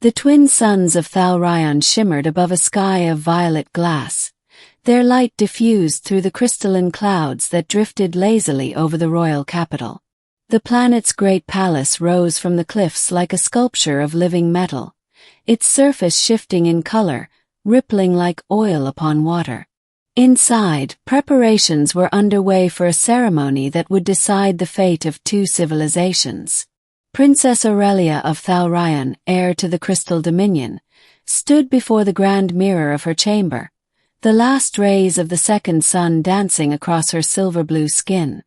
The twin suns of Thalryon shimmered above a sky of violet glass, their light diffused through the crystalline clouds that drifted lazily over the royal capital. The planet's great palace rose from the cliffs like a sculpture of living metal, its surface shifting in color, rippling like oil upon water. Inside, preparations were underway for a ceremony that would decide the fate of two civilizations. Princess Aurelia of Thalryon, heir to the Crystal Dominion, stood before the grand mirror of her chamber, the last rays of the second sun dancing across her silver-blue skin.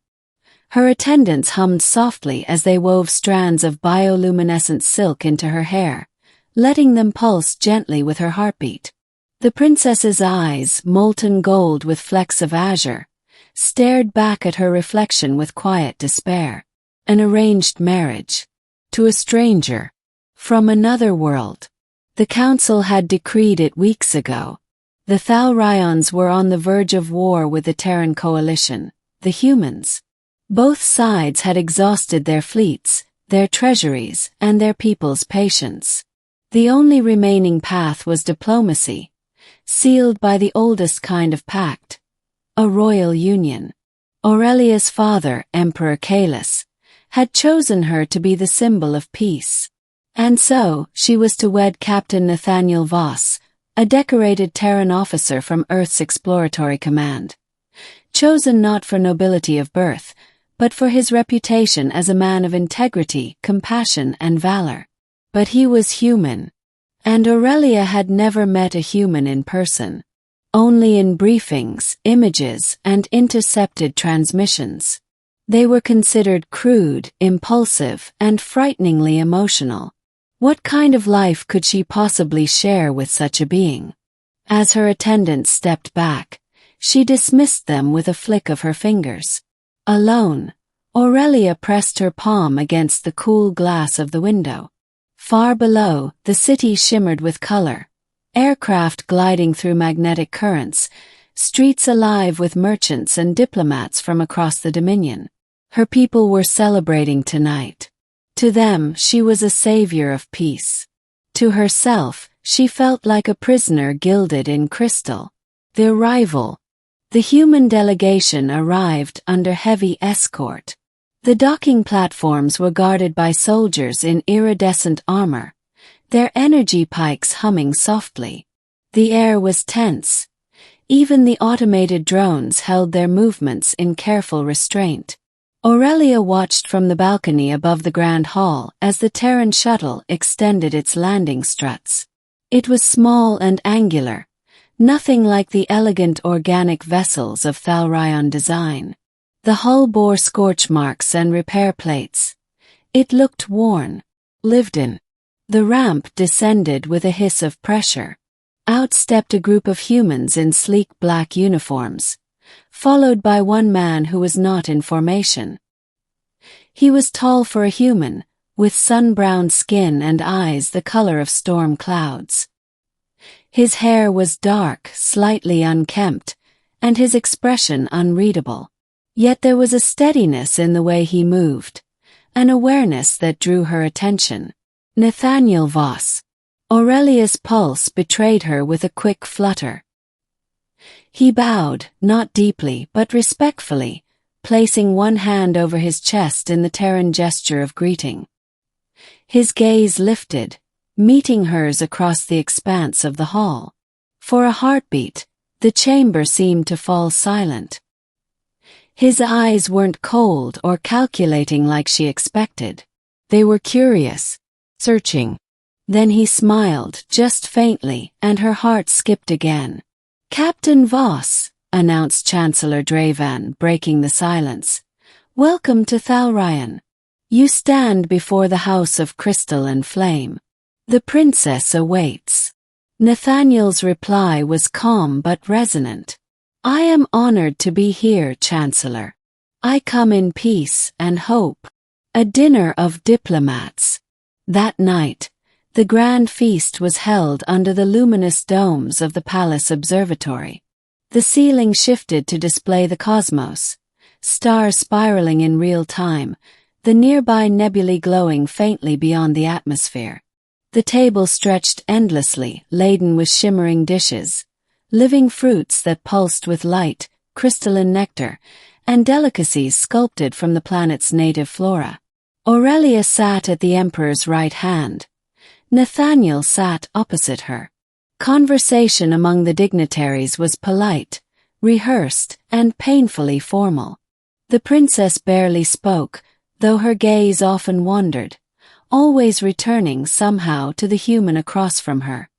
Her attendants hummed softly as they wove strands of bioluminescent silk into her hair, letting them pulse gently with her heartbeat. The princess's eyes, molten gold with flecks of azure, stared back at her reflection with quiet despair. An arranged marriage. To a stranger. From another world. The council had decreed it weeks ago. The Thalryons were on the verge of war with the Terran coalition, the humans. Both sides had exhausted their fleets, their treasuries, and their people's patience. The only remaining path was diplomacy, sealed by the oldest kind of pact, a royal union. Aurelia's father, Emperor Caelus, had chosen her to be the symbol of peace. And so, she was to wed Captain Nathaniel Voss, a decorated Terran officer from Earth's Exploratory Command. Chosen not for nobility of birth, but for his reputation as a man of integrity, compassion, and valor. But he was human. And Aurelia had never met a human in person. Only in briefings, images, and intercepted transmissions. They were considered crude, impulsive, and frighteningly emotional. What kind of life could she possibly share with such a being? As her attendants stepped back, she dismissed them with a flick of her fingers. Alone, Aurelia pressed her palm against the cool glass of the window. Far below, the city shimmered with color, aircraft gliding through magnetic currents, streets alive with merchants and diplomats from across the Dominion. Her people were celebrating tonight. To them, she was a savior of peace. To herself, she felt like a prisoner gilded in crystal. The arrival. The human delegation arrived under heavy escort. The docking platforms were guarded by soldiers in iridescent armor, their energy pikes humming softly. The air was tense. Even the automated drones held their movements in careful restraint. Aurelia watched from the balcony above the Grand Hall as the Terran shuttle extended its landing struts. It was small and angular, nothing like the elegant organic vessels of Thalryon design. The hull bore scorch marks and repair plates. It looked worn, lived in. The ramp descended with a hiss of pressure. Out stepped a group of humans in sleek black uniforms, followed by one man who was not in formation. He was tall for a human, with sun-browned skin and eyes the color of storm clouds. His hair was dark, slightly unkempt, and his expression unreadable. Yet there was a steadiness in the way he moved, an awareness that drew her attention. Nathaniel Voss. Aurelia's pulse betrayed her with a quick flutter. He bowed, not deeply but respectfully, placing one hand over his chest in the Terran gesture of greeting. His gaze lifted, meeting hers across the expanse of the hall. For a heartbeat, the chamber seemed to fall silent. His eyes weren't cold or calculating like she expected. They were curious, searching. Then he smiled, just faintly, and her heart skipped again. "Captain Voss," announced Chancellor Dravan, breaking the silence. "Welcome to Thalryon. You stand before the House of Crystal and Flame. The princess awaits." Nathaniel's reply was calm but resonant. "I am honored to be here, Chancellor. I come in peace and hope." A dinner of diplomats. That night, the grand feast was held under the luminous domes of the Palace Observatory. The ceiling shifted to display the cosmos, stars spiraling in real time, the nearby nebulae glowing faintly beyond the atmosphere. The table stretched endlessly, laden with shimmering dishes, living fruits that pulsed with light, crystalline nectar, and delicacies sculpted from the planet's native flora. Aurelia sat at the Emperor's right hand. Nathaniel sat opposite her. Conversation among the dignitaries was polite, rehearsed, and painfully formal. The princess barely spoke, though her gaze often wandered, always returning somehow to the human across from her.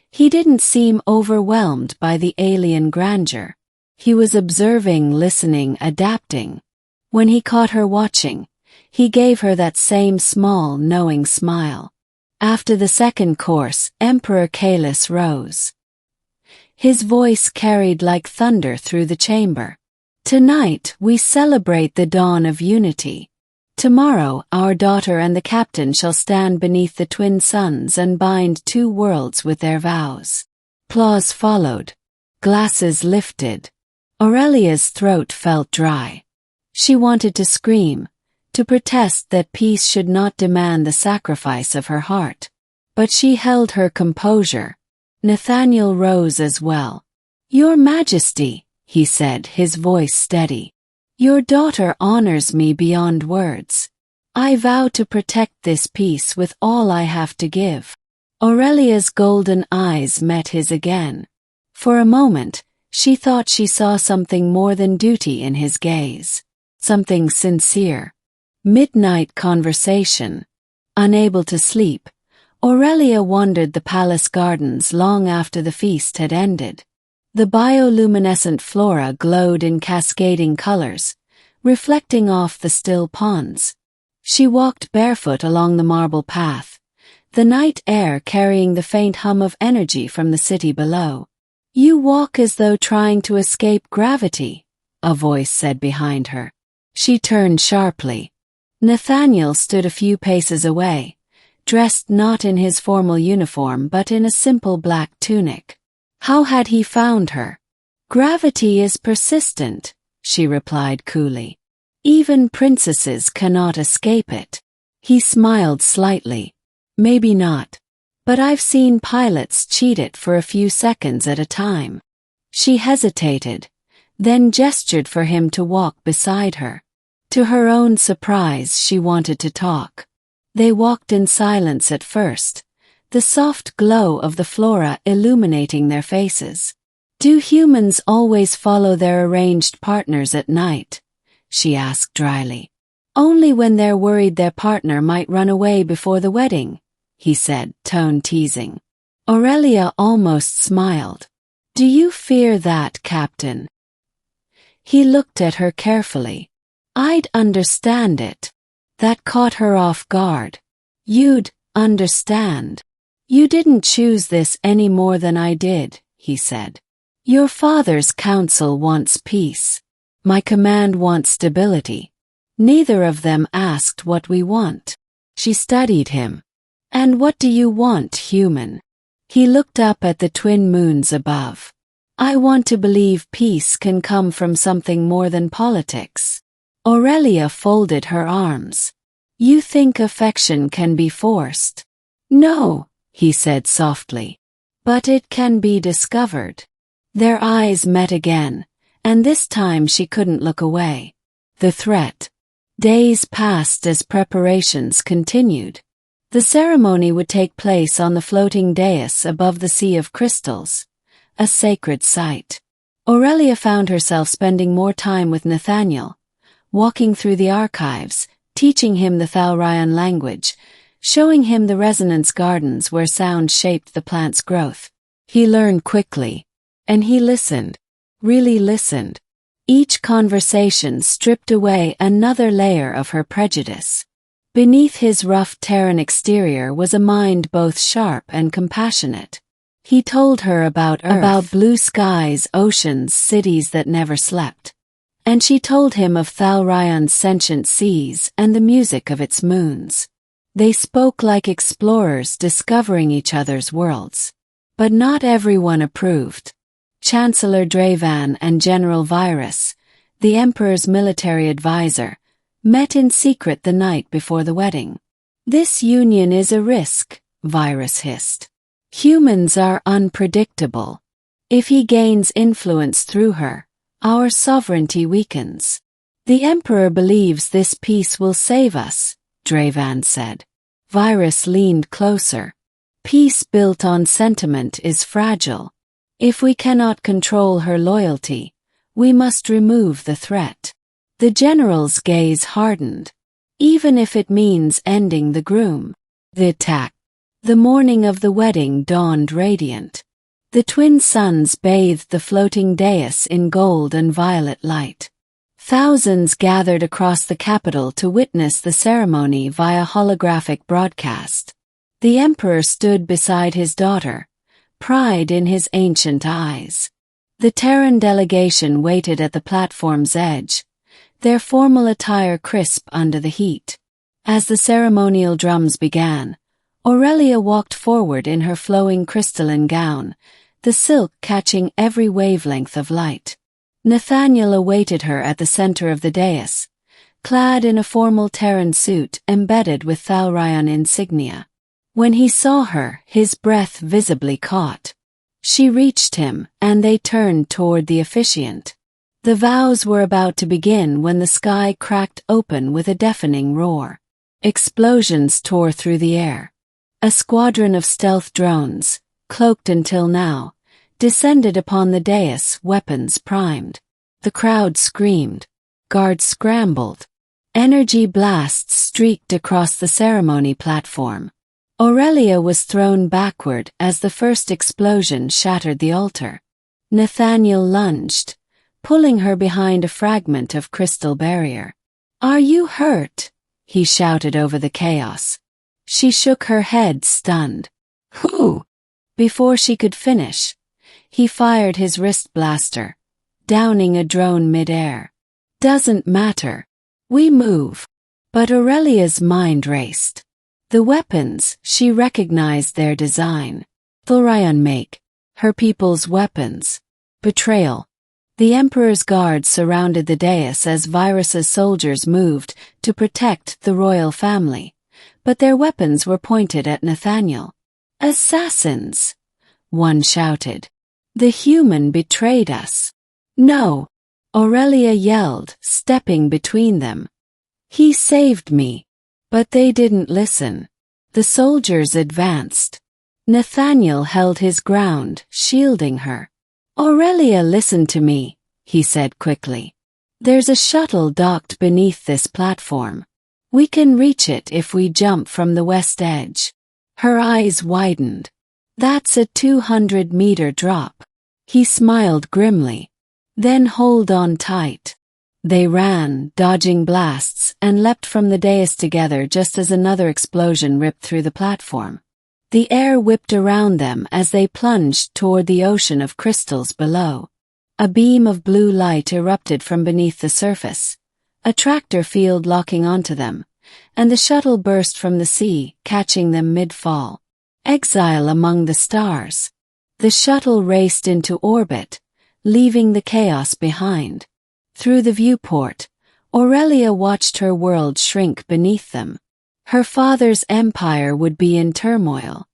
He didn't seem overwhelmed by the alien grandeur. He was observing, listening, adapting. When he caught her watching, he gave her that same small, knowing smile. After the second course, Emperor Caelus rose. His voice carried like thunder through the chamber. Tonight we celebrate the dawn of unity. Tomorrow our daughter and the captain shall stand beneath the twin suns and bind two worlds with their vows. Applause followed. Glasses lifted. Aurelia's throat felt dry. She wanted to scream, to protest that peace should not demand the sacrifice of her heart. But she held her composure. Nathaniel rose as well. "Your Majesty," he said, his voice steady. "Your daughter honors me beyond words. I vow to protect this peace with all I have to give." Aurelia's golden eyes met his again. For a moment, she thought she saw something more than duty in his gaze. Something sincere. Midnight conversation. Unable to sleep, Aurelia wandered the palace gardens long after the feast had ended. The bioluminescent flora glowed in cascading colors, reflecting off the still ponds. She walked barefoot along the marble path, the night air carrying the faint hum of energy from the city below. "You walk as though trying to escape gravity," a voice said behind her. She turned sharply. Nathaniel stood a few paces away, dressed not in his formal uniform but in a simple black tunic. How had he found her? "Gravity is persistent," she replied coolly. "Even princesses cannot escape it." He smiled slightly. "Maybe not. But I've seen pilots cheat it for a few seconds at a time." She hesitated, then gestured for him to walk beside her. To her own surprise, she wanted to talk. They walked in silence at first, the soft glow of the flora illuminating their faces. "Do humans always follow their arranged partners at night?" she asked dryly. "Only when they're worried their partner might run away before the wedding," he said, tone teasing. Aurelia almost smiled. "Do you fear that, Captain?" He looked at her carefully. "I'd understand it." That caught her off guard. "You'd understand. You didn't choose this any more than I did," he said. "Your father's council wants peace. My command wants stability. Neither of them asked what we want." She studied him. "And what do you want, human?" He looked up at the twin moons above. "I want to believe peace can come from something more than politics." Aurelia folded her arms. "You think affection can be forced?" "No," he said softly. "But it can be discovered." Their eyes met again, and this time she couldn't look away. The threat. Days passed as preparations continued. The ceremony would take place on the floating dais above the sea of crystals, a sacred site. Aurelia found herself spending more time with Nathaniel, walking through the archives, teaching him the Thalryan language, showing him the resonance gardens where sound shaped the plant's growth. He learned quickly. And he listened. Really listened. Each conversation stripped away another layer of her prejudice. Beneath his rough Terran exterior was a mind both sharp and compassionate. He told her about Earth, about blue skies, oceans, cities that never slept. And she told him of Thalryan's sentient seas and the music of its moons. They spoke like explorers discovering each other's worlds. But not everyone approved. Chancellor Dravan and General Virus, the Emperor's military advisor, met in secret the night before the wedding. "This union is a risk," Virus hissed. Humans are unpredictable. If he gains influence through her, our sovereignty weakens. The Emperor believes this peace will save us, Dravan said. Virus leaned closer. Peace built on sentiment is fragile. If we cannot control her loyalty, we must remove the threat. The general's gaze hardened. Even if it means ending the Groom. The attack. The morning of the wedding dawned radiant. The twin suns bathed the floating dais in gold and violet light. Thousands gathered across the capital to witness the ceremony via holographic broadcast. The Emperor stood beside his daughter, pride in his ancient eyes. The Terran delegation waited at the platform's edge, their formal attire crisp under the heat. As the ceremonial drums began, Aurelia walked forward in her flowing crystalline gown, the silk catching every wavelength of light. Nathaniel awaited her at the center of the dais, clad in a formal Terran suit embedded with Thalryan insignia. When he saw her, his breath visibly caught. She reached him, and they turned toward the officiant. The vows were about to begin when the sky cracked open with a deafening roar. Explosions tore through the air. A squadron of stealth drones, cloaked until now, descended upon the dais, weapons primed. The crowd screamed. Guards scrambled. Energy blasts streaked across the ceremony platform. Aurelia was thrown backward as the first explosion shattered the altar. Nathaniel lunged, pulling her behind a fragment of crystal barrier. "Are you hurt?" he shouted over the chaos. She shook her head, stunned. "Who?" Before she could finish, he fired his wrist blaster, downing a drone mid-air. "Doesn't matter. We move." But Aurelia's mind raced. The weapons, she recognized their design. Thalryan make, her people's weapons. Betrayal. The Emperor's guards surrounded the dais as Virus's soldiers moved to protect the royal family, but their weapons were pointed at Nathaniel. "Assassins!" one shouted. "The human betrayed us." "No!" Aurelia yelled, stepping between them. "He saved me." But they didn't listen. The soldiers advanced. Nathaniel held his ground, shielding her. "Aurelia, listen to me," he said quickly. "There's a shuttle docked beneath this platform. We can reach it if we jump from the west edge." Her eyes widened. "That's a 200-meter drop." He smiled grimly. "Then hold on tight." They ran, dodging blasts, and leapt from the dais together just as another explosion ripped through the platform. The air whipped around them as they plunged toward the ocean of crystals below. A beam of blue light erupted from beneath the surface, a tractor field locking onto them, and the shuttle burst from the sea, catching them mid-fall. Exile among the stars. The shuttle raced into orbit, leaving the chaos behind. Through the viewport, Aurelia watched her world shrink beneath them. Her father's empire would be in turmoil.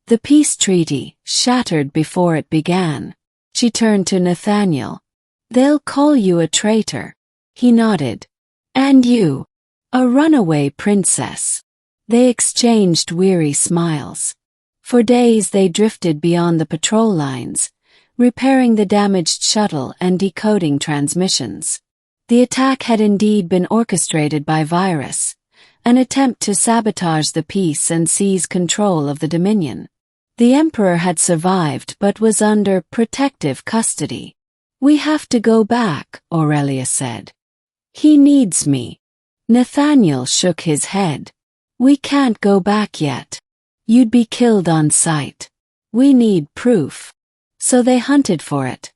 The peace treaty, shattered before it began. She turned to Nathaniel. "They'll call you a traitor." He nodded. "And you? A runaway princess." They exchanged weary smiles. For days they drifted beyond the patrol lines, repairing the damaged shuttle and decoding transmissions. The attack had indeed been orchestrated by Virus, an attempt to sabotage the peace and seize control of the Dominion. The Emperor had survived but was under protective custody. "We have to go back," Aurelia said. "He needs me." Nathaniel shook his head. "We can't go back yet. You'd be killed on sight. We need proof." So they hunted for it,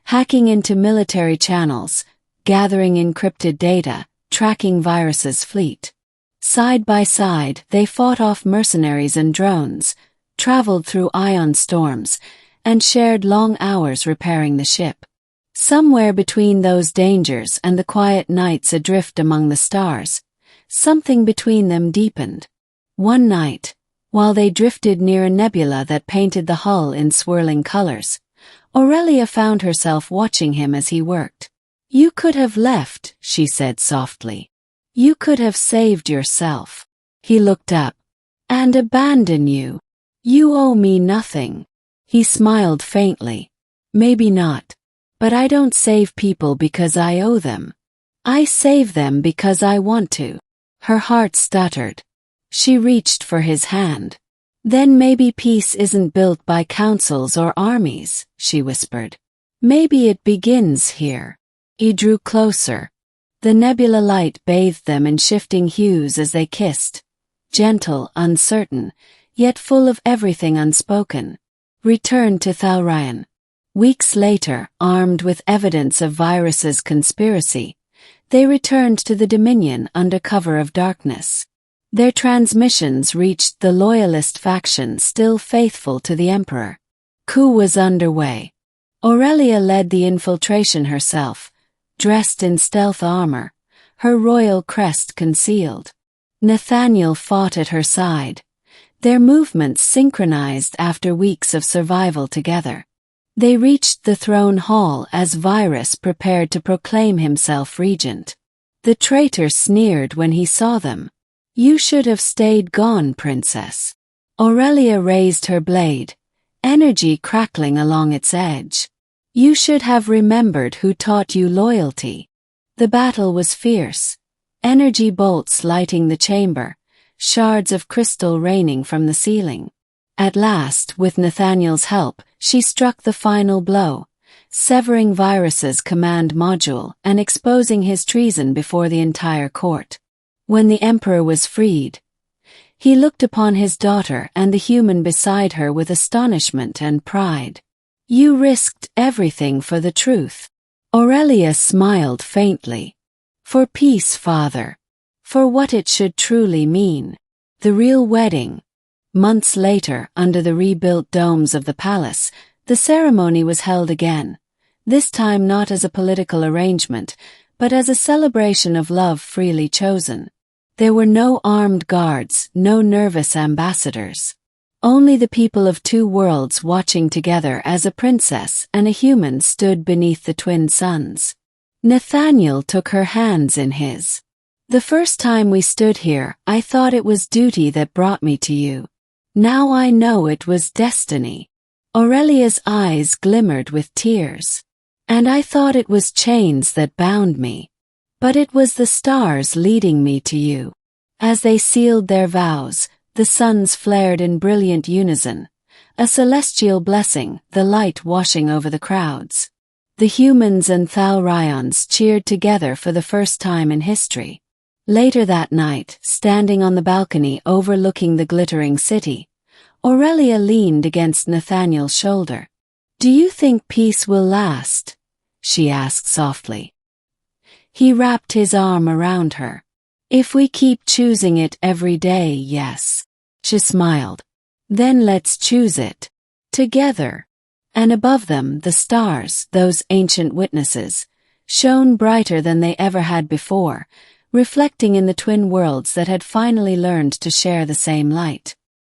hacking into military channels, gathering encrypted data, tracking Virus's fleet. Side by side, they fought off mercenaries and drones, traveled through ion storms, and shared long hours repairing the ship. Somewhere between those dangers and the quiet nights adrift among the stars, something between them deepened. One night, While they drifted near a nebula that painted the hull in swirling colors, Aurelia found herself watching him as he worked. "You could have left," she said softly. "You could have saved yourself." He looked up. "And abandon you. You owe me nothing." He smiled faintly. "Maybe not. But I don't save people because I owe them. I save them because I want to." Her heart stuttered. She reached for his hand. "Then maybe peace isn't built by councils or armies," she whispered. "Maybe it begins here." He drew closer. The nebula light bathed them in shifting hues as they kissed, gentle, uncertain, yet full of everything unspoken. Returned to Thalryan. Weeks later, armed with evidence of Virus's conspiracy, they returned to the Dominion under cover of darkness. Their transmissions reached the Loyalist faction still faithful to the Emperor. Coup was underway. Aurelia led the infiltration herself, dressed in stealth armor, her royal crest concealed. Nathaniel fought at her side, their movements synchronized after weeks of survival together. They reached the throne hall as Virus prepared to proclaim himself regent. The traitor sneered when he saw them. "You should have stayed gone, princess." Aurelia raised her blade, energy crackling along its edge. "You should have remembered who taught you loyalty." The battle was fierce, energy bolts lighting the chamber, shards of crystal raining from the ceiling. At last, with Nathaniel's help, she struck the final blow, severing Virus's command module and exposing his treason before the entire court. When the Emperor was freed, he looked upon his daughter and the human beside her with astonishment and pride. "You risked everything for the truth." Aurelia smiled faintly. "For peace, father. For what it should truly mean." The real wedding. Months later, under the rebuilt domes of the palace, the ceremony was held again, this time not as a political arrangement, but as a celebration of love freely chosen. There were no armed guards, no nervous ambassadors. Only the people of two worlds watching together as a princess and a human stood beneath the twin suns. Nathaniel took her hands in his. "The first time we stood here, I thought it was duty that brought me to you. Now I know it was destiny." Aurelia's eyes glimmered with tears. "And I thought it was chains that bound me. But it was the stars leading me to you." As they sealed their vows, the suns flared in brilliant unison, a celestial blessing, the light washing over the crowds. The humans and Thalryans cheered together for the first time in history. Later that night, standing on the balcony overlooking the glittering city, Aurelia leaned against Nathaniel's shoulder. "Do you think peace will last?" she asked softly. He wrapped his arm around her. "If we keep choosing it every day, yes." She smiled. "Then let's choose it. Together." And above them, the stars, those ancient witnesses, shone brighter than they ever had before, reflecting in the twin worlds that had finally learned to share the same light.